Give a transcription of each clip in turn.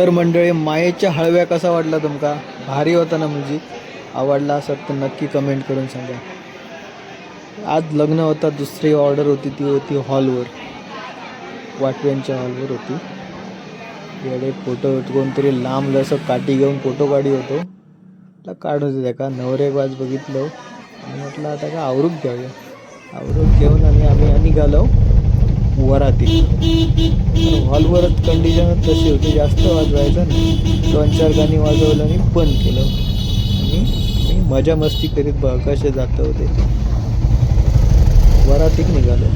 तर मंडळी मायेच्या हळव्या कसा वाटला तुमका? भारी होता ना? म्हणजे आवडला असेल तर नक्की कमेंट करून सांगा. आज लग्न होता, दुसरी ऑर्डर होती ती होती हॉलवर, वाटव्यांच्या हॉलवर होती. एवढे फोटो कोणतरी लांब असं काठी घेऊन फोटो काढी होतो. काढ होते त्या का नवरे वाज बघितलं आणि म्हटलं आता का आवरूक घेऊया. आवरूक घेऊन आणि आम्ही निघालो वराती. हॉलवरच कंडिशन तशी होती, जास्त वाजवायचं नाही. 2-4 गाणी वाजवलं आणि बंद केलं आणि मजा मस्ती करीत बघ कसे जात होते. वरातीत निघालो.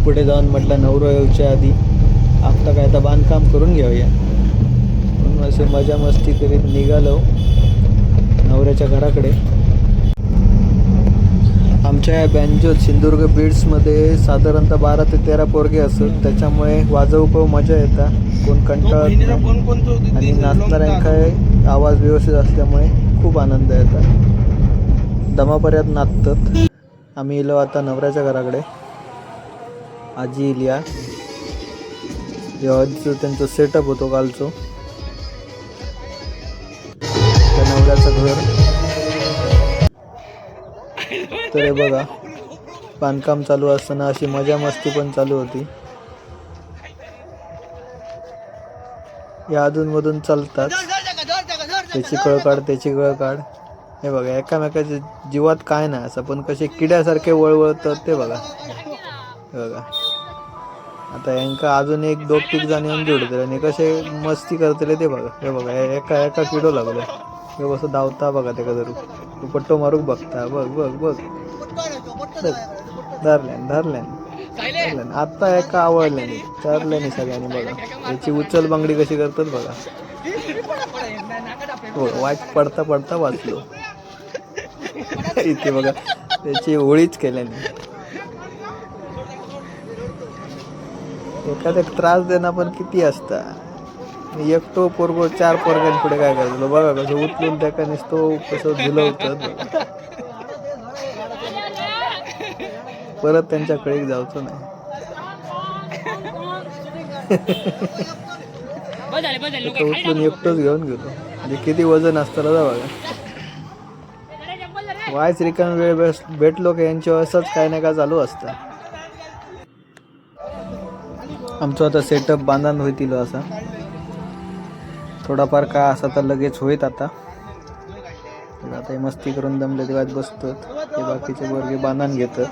पुढे जाऊन म्हटलं नवरा येऊच्या आधी आपलं काय आता बांधकाम करून घेऊया म्हणून असे मजा मस्ती करीत निघालो नवऱ्याच्या घराकडे. आमच्या या बँजोत सिंधुदुर्ग बीड्समध्ये साधारणतः 12 ते 13 पोरगे असत, त्याच्यामुळे वाजवू मजा येतात, कोण कंटाळत नाही आणि नाचणाऱ्यांका आवाज व्यवस्थित असल्यामुळे खूप आनंद येतात, दमापर्यंत नाचतात. आम्ही इलो आता नवऱ्याच्या घराकडे. आजी इलिया त्यांचं सेटअप होतो कालचो. त्या नवऱ्याचं घर तर हे बघा, बांधकाम चालू असताना अशी मजा मस्ती पण चालू होती. या अधूनमधून चालतात, त्याची कळ काढ त्याची कळ काढ. हे बघा एकामेकाच्या जीवात काय नाही असं, पण कसे किड्यासारखे वळवळतात ते बघा. हे बघा आता यांका अजून 1-2 जण येऊन जोडतील आणि कसे मस्ती करतले ते बघा. हे बघा एका किडो लागलो. हे कसं धावता बघा ते कधरू तू पट्टो मारूक बघता. बघ बघ बघ धरल्यान आता एका आवडल्याने चारल्याने सगळ्यांनी बघा. याची उचल बांगडी कशी करतात बघा. हो वाट पडता पडता वाचलो. इथे बघा त्याची होळीच केल्याने. एखाद्या त्रास देणं पण किती असता. एकटो पोरगो 4 पोरगांपुढे काय करायचं बघा, कसं उचलून त्या नुसतो कसं झुलवतात. परत त्यांच्याकडे जायचं नाही. उचलून एकटोच घेऊन गेलो. म्हणजे किती वजन असतं ना बघा. वायच रिकाम वेळ भेटलो की यांच्या असंच काय नाही का चालू असतं. आमचं आता सेटअप बांधण होईल असा थोडाफार का असा तर लगेच होईत. आता हे मस्ती करून दमले तेव्हा बसतात. हे बाकीचे वर्गे बांधण घेतात.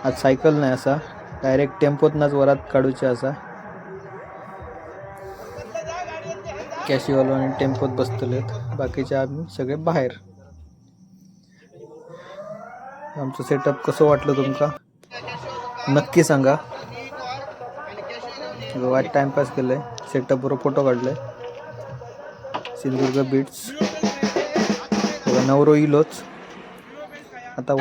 आज सायकल नाही असा डायरेक्ट टेम्पोतनाच वरात काढूचे असा. कॅशिवालो आणि टेम्पोत बसतलेत, बाकीचे आम्ही सगळे बाहेर. आमचं सेटअप कसं वाटलं तुमका नक्की सांगा. वाईट टाइमपास केलंय, सेटअप बरोबर फोटो काढले. सिंधुदुर्ग बीट्स नवरो इलोच आता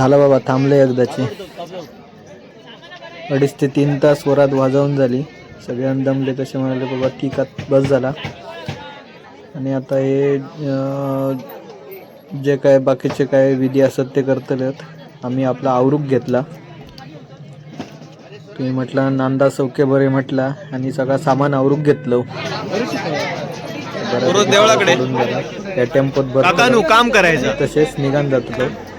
झाला बाबा, थांबले एकदाची. 2.5 ते 3 तास वरात वाजवून झाली. सगळ्यांना दमले तसे म्हणाले बाबा ठीक आहे बस झाला. आणि आता हे जे काय बाकीचे काय विधी असत ते करतलेत. आम्ही आपला आवरूक घेतला. तुम्ही म्हटलं नांदा सौख्य बरे म्हटला आणि सगळं सामान आवरूक घेतलं. देवळाकडे त्या टेम्पोत बरं काम करायचं तसेच निघान जात होतो.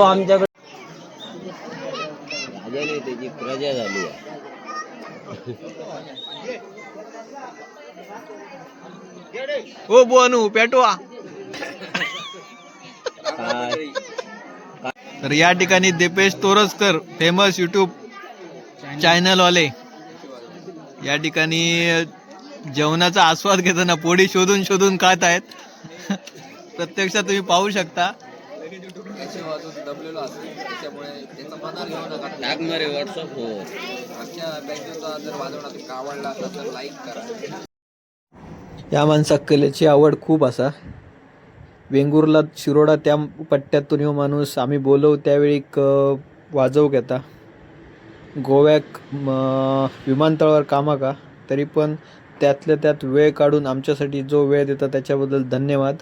आमच्याकडे त्याची प्रजा झाली. ओ बोनू पेटवा. तर या ठिकाणी Dipesh Toraskar famous YouTube channel वाले या ठिकाणी जेवणाचा आस्वाद घेताना पोळी शोधून शोधून खात आहेत. प्रत्यक्षात तुम्ही पाहू शकता. या माणसाक कलेची आवड खूप असा. वेंगुर्ला शिरोडा त्या पट्ट्यातून यो माणूस आम्ही बोलवू त्यावेळी वाजवू घेता. गोव्याक विमानतळावर कामा का तरी पण त्यातल्या त्यात वेळ काढून आमच्यासाठी जो वेळ देता त्याच्याबद्दल धन्यवाद.